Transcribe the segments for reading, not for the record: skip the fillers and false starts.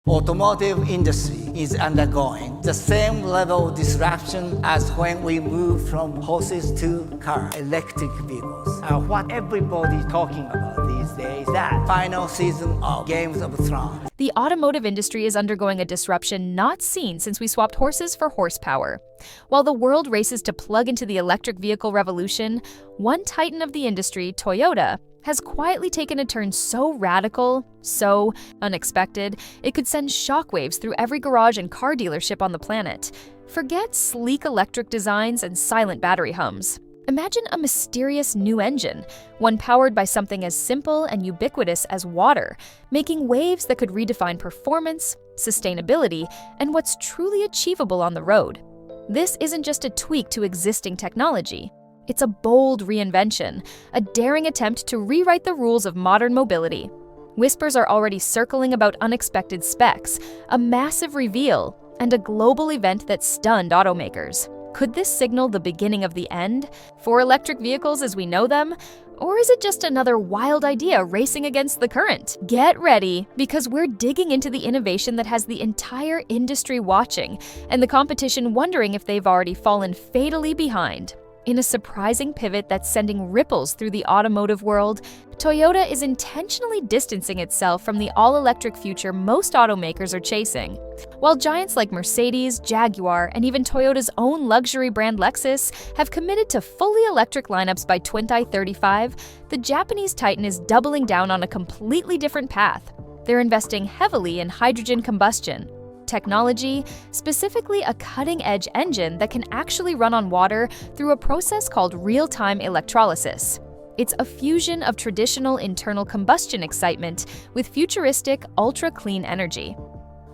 Automotive industry is undergoing the same level of disruption as when we moved from horses to cars, electric vehicles. What everybody's talking about these days, that final season of Games of Thrones. The automotive industry is undergoing a disruption not seen since we swapped horses for horsepower. While the world races to plug into the electric vehicle revolution, one titan of the industry, Toyota, has quietly taken a turn so radical, so unexpected, it could send shockwaves through every garage and car dealership on the planet. Forget sleek electric designs and silent battery hums. Imagine a mysterious new engine, one powered by something as simple and ubiquitous as water, making waves that could redefine performance, sustainability, and what's truly achievable on the road. This isn't just a tweak to existing technology. It's a bold reinvention, a daring attempt to rewrite the rules of modern mobility. Whispers are already circling about unexpected specs, a massive reveal, and a global event that stunned automakers. Could this signal the beginning of the end for electric vehicles as we know them? Or is it just another wild idea racing against the current? Get ready, because we're digging into the innovation that has the entire industry watching, and the competition wondering if they've already fallen fatally behind. In a surprising pivot that's sending ripples through the automotive world, Toyota is intentionally distancing itself from the all-electric future most automakers are chasing. While giants like Mercedes, Jaguar, and even Toyota's own luxury brand Lexus have committed to fully electric lineups by 2035, the Japanese titan is doubling down on a completely different path. They're investing heavily in hydrogen combustion technology, specifically a cutting-edge engine that can actually run on water through a process called real-time electrolysis. It's a fusion of traditional internal combustion excitement with futuristic, ultra-clean energy.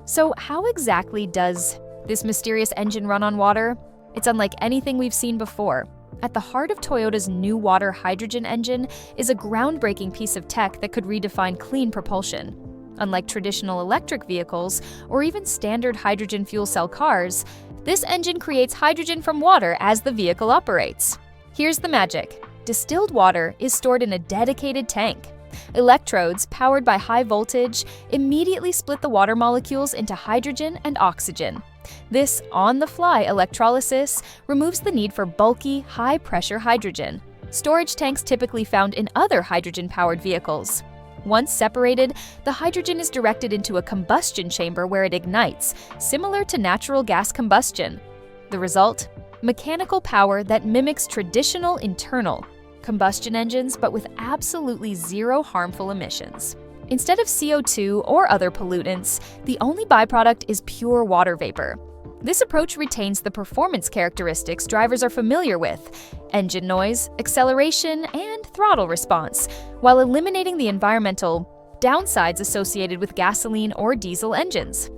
So how exactly does this mysterious engine run on water? It's unlike anything we've seen before. At the heart of Toyota's new water hydrogen engine is a groundbreaking piece of tech that could redefine clean propulsion. Unlike traditional electric vehicles or even standard hydrogen fuel cell cars, this engine creates hydrogen from water as the vehicle operates. Here's the magic. Distilled water is stored in a dedicated tank. Electrodes, powered by high voltage, immediately split the water molecules into hydrogen and oxygen. This on-the-fly electrolysis removes the need for bulky, high-pressure hydrogen, storage tanks typically found in other hydrogen-powered vehicles. Once separated, the hydrogen is directed into a combustion chamber where it ignites, similar to natural gas combustion. The result? Mechanical power that mimics traditional internal combustion engines, but with absolutely zero harmful emissions. Instead of CO2 or other pollutants, the only byproduct is pure water vapor. This approach retains the performance characteristics drivers are familiar with: engine noise, acceleration, and throttle response, while eliminating the environmental downsides associated with gasoline or diesel engines.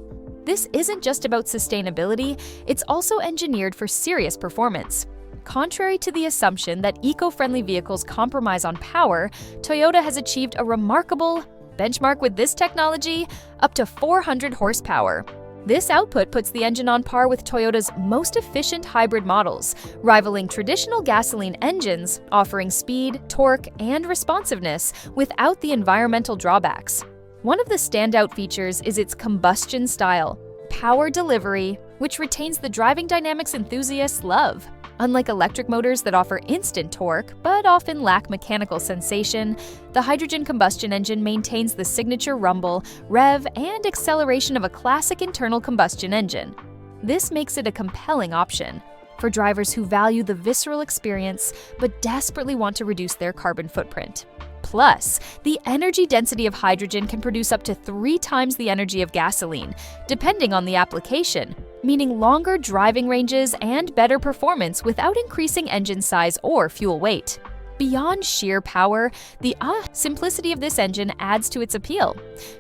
This isn't just about sustainability, it's also engineered for serious performance. Contrary to the assumption that eco-friendly vehicles compromise on power, Toyota has achieved a remarkable benchmark with this technology, up to 400 horsepower. This output puts the engine on par with Toyota's most efficient hybrid models, rivaling traditional gasoline engines, offering speed, torque, and responsiveness without the environmental drawbacks. One of the standout features is its combustion style, power delivery, which retains the driving dynamics enthusiasts love. Unlike electric motors that offer instant torque, but often lack mechanical sensation, the hydrogen combustion engine maintains the signature rumble, rev, and acceleration of a classic internal combustion engine. This makes it a compelling option for drivers who value the visceral experience but desperately want to reduce their carbon footprint. Plus, the energy density of hydrogen can produce up to 3 times the energy of gasoline, depending on the application, meaning longer driving ranges and better performance without increasing engine size or fuel weight. Beyond sheer power, the simplicity of this engine adds to its appeal.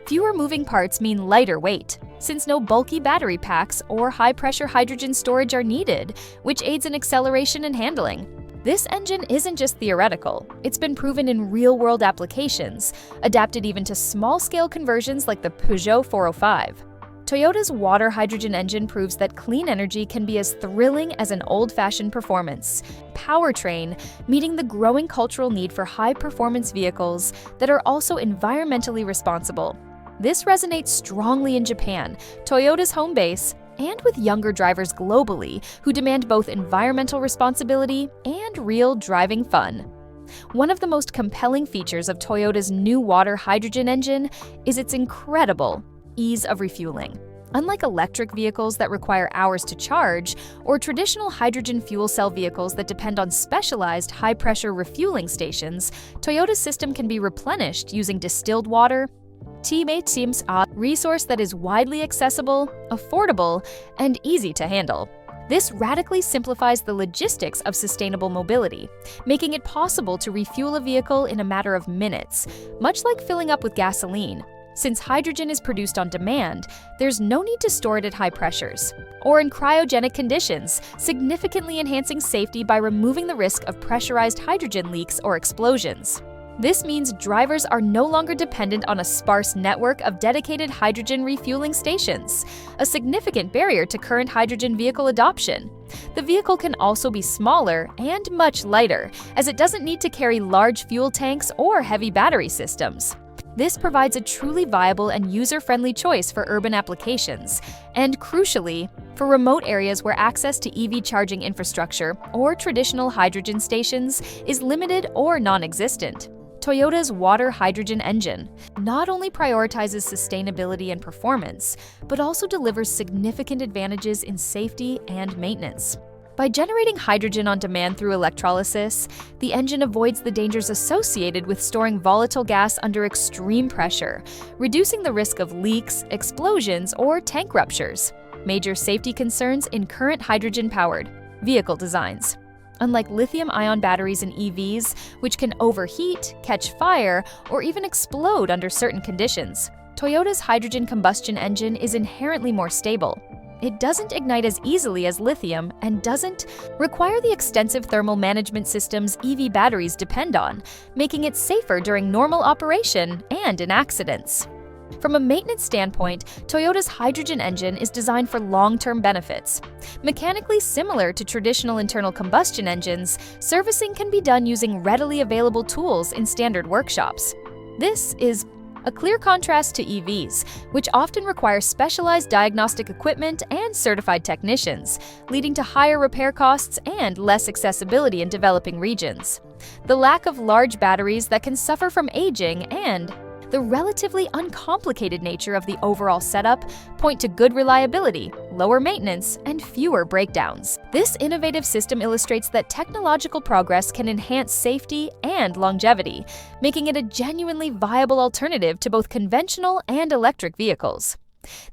Fewer moving parts mean lighter weight, since no bulky battery packs or high-pressure hydrogen storage are needed, which aids in acceleration and handling. This engine isn't just theoretical, it's been proven in real-world applications, adapted even to small-scale conversions like the Peugeot 405. Toyota's water hydrogen engine proves that clean energy can be as thrilling as an old-fashioned performance powertrain, meeting the growing cultural need for high-performance vehicles that are also environmentally responsible. This resonates strongly in Japan, Toyota's home base, and with younger drivers globally who demand both environmental responsibility and real driving fun. One of the most compelling features of Toyota's new water hydrogen engine is its incredible ease of refueling. Unlike electric vehicles that require hours to charge, or traditional hydrogen fuel cell vehicles that depend on specialized high-pressure refueling stations, Toyota's system can be replenished using distilled water, a resource that is widely accessible, affordable, and easy to handle. This radically simplifies the logistics of sustainable mobility, making it possible to refuel a vehicle in a matter of minutes, much like filling up with gasoline. Since hydrogen is produced on demand, there's no need to store it at high pressures or in cryogenic conditions, significantly enhancing safety by removing the risk of pressurized hydrogen leaks or explosions. This means drivers are no longer dependent on a sparse network of dedicated hydrogen refueling stations, a significant barrier to current hydrogen vehicle adoption. The vehicle can also be smaller and much lighter, as it doesn't need to carry large fuel tanks or heavy battery systems. This provides a truly viable and user-friendly choice for urban applications, and crucially, for remote areas where access to EV charging infrastructure or traditional hydrogen stations is limited or non-existent. Toyota's water hydrogen engine not only prioritizes sustainability and performance, but also delivers significant advantages in safety and maintenance. By generating hydrogen on demand through electrolysis, the engine avoids the dangers associated with storing volatile gas under extreme pressure, reducing the risk of leaks, explosions, or tank ruptures, major safety concerns in current hydrogen-powered vehicle designs. Unlike lithium-ion batteries in EVs, which can overheat, catch fire, or even explode under certain conditions, Toyota's hydrogen combustion engine is inherently more stable. It doesn't ignite as easily as lithium and doesn't require the extensive thermal management systems EV batteries depend on, making it safer during normal operation and in accidents. From a maintenance standpoint, Toyota's hydrogen engine is designed for long-term benefits. Mechanically similar to traditional internal combustion engines, servicing can be done using readily available tools in standard workshops. This is a clear contrast to EVs, which often require specialized diagnostic equipment and certified technicians, leading to higher repair costs and less accessibility in developing regions. The lack of large batteries that can suffer from aging and the relatively uncomplicated nature of the overall setup point to good reliability, lower maintenance, and fewer breakdowns. This innovative system illustrates that technological progress can enhance safety and longevity, making it a genuinely viable alternative to both conventional and electric vehicles.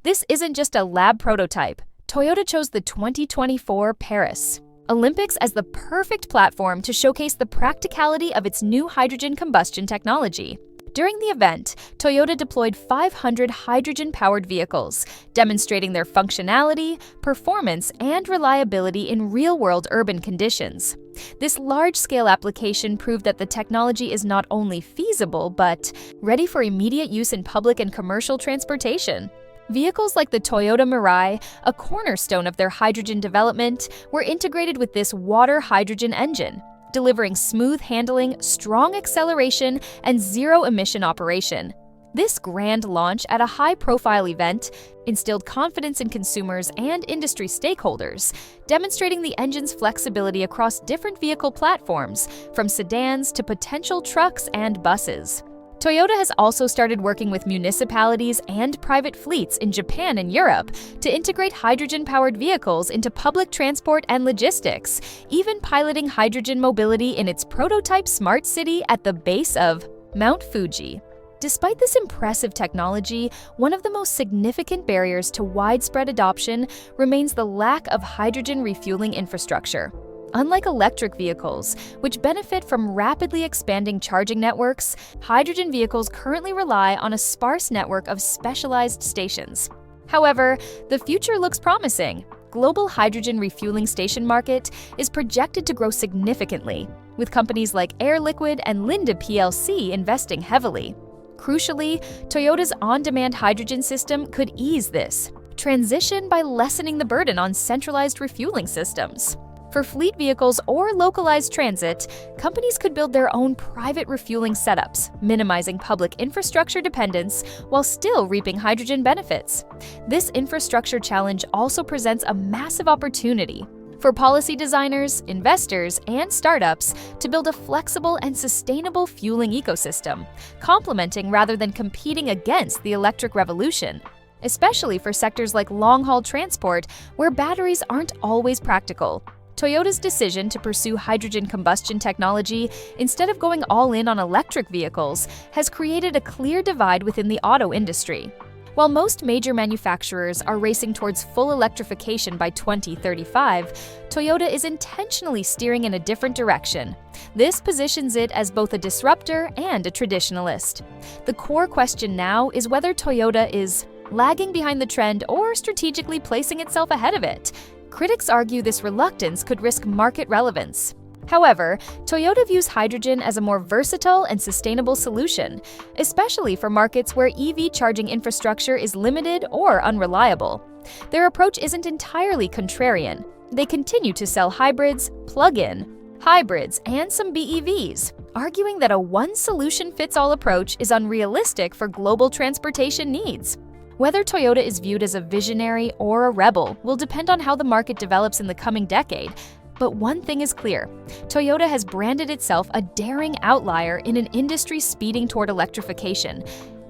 This isn't just a lab prototype. Toyota chose the 2024 Paris Olympics as the perfect platform to showcase the practicality of its new hydrogen combustion technology. During the event, Toyota deployed 500 hydrogen-powered vehicles, demonstrating their functionality, performance, and reliability in real-world urban conditions. This large-scale application proved that the technology is not only feasible, but ready for immediate use in public and commercial transportation. Vehicles like the Toyota Mirai, a cornerstone of their hydrogen development, were integrated with this water hydrogen engine, delivering smooth handling, strong acceleration, and zero-emission operation. This grand launch at a high-profile event instilled confidence in consumers and industry stakeholders, demonstrating the engine's flexibility across different vehicle platforms, from sedans to potential trucks and buses. Toyota has also started working with municipalities and private fleets in Japan and Europe to integrate hydrogen-powered vehicles into public transport and logistics, even piloting hydrogen mobility in its prototype smart city at the base of Mount Fuji. Despite this impressive technology, one of the most significant barriers to widespread adoption remains the lack of hydrogen refueling infrastructure. Unlike electric vehicles, which benefit from rapidly expanding charging networks, hydrogen vehicles currently rely on a sparse network of specialized stations. However, the future looks promising. Global hydrogen refueling station market is projected to grow significantly, with companies like Air Liquide and Linde plc investing heavily. Crucially, Toyota's on-demand hydrogen system could ease this transition by lessening the burden on centralized refueling systems. For fleet vehicles or localized transit, companies could build their own private refueling setups, minimizing public infrastructure dependence while still reaping hydrogen benefits. This infrastructure challenge also presents a massive opportunity for policy designers, investors, and startups to build a flexible and sustainable fueling ecosystem, complementing rather than competing against the electric revolution, especially for sectors like long-haul transport where batteries aren't always practical. Toyota's decision to pursue hydrogen combustion technology instead of going all in on electric vehicles has created a clear divide within the auto industry. While most major manufacturers are racing towards full electrification by 2035, Toyota is intentionally steering in a different direction. This positions it as both a disruptor and a traditionalist. The core question now is whether Toyota is lagging behind the trend or strategically placing itself ahead of it. Critics argue this reluctance could risk market relevance. However, Toyota views hydrogen as a more versatile and sustainable solution, especially for markets where EV charging infrastructure is limited or unreliable. Their approach isn't entirely contrarian. They continue to sell hybrids, plug-in hybrids, and some BEVs, arguing that a one-solution-fits-all approach is unrealistic for global transportation needs. Whether Toyota is viewed as a visionary or a rebel will depend on how the market develops in the coming decade. But one thing is clear, Toyota has branded itself a daring outlier in an industry speeding toward electrification,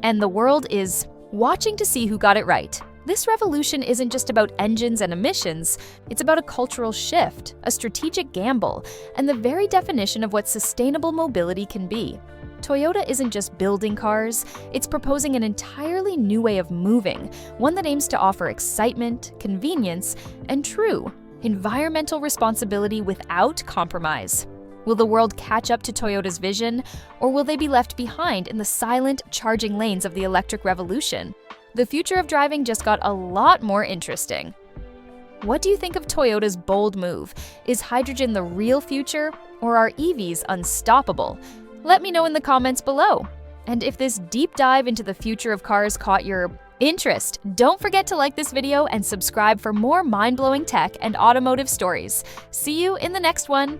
and the world is watching to see who got it right. This revolution isn't just about engines and emissions, it's about a cultural shift, a strategic gamble, and the very definition of what sustainable mobility can be. Toyota isn't just building cars, it's proposing an entirely new way of moving, one that aims to offer excitement, convenience, and true environmental responsibility without compromise. Will the world catch up to Toyota's vision, or will they be left behind in the silent, charging lanes of the electric revolution? The future of driving just got a lot more interesting. What do you think of Toyota's bold move? Is hydrogen the real future, or are EVs unstoppable? Let me know in the comments below. And if this deep dive into the future of cars caught your interest, don't forget to like this video and subscribe for more mind-blowing tech and automotive stories. See you in the next one.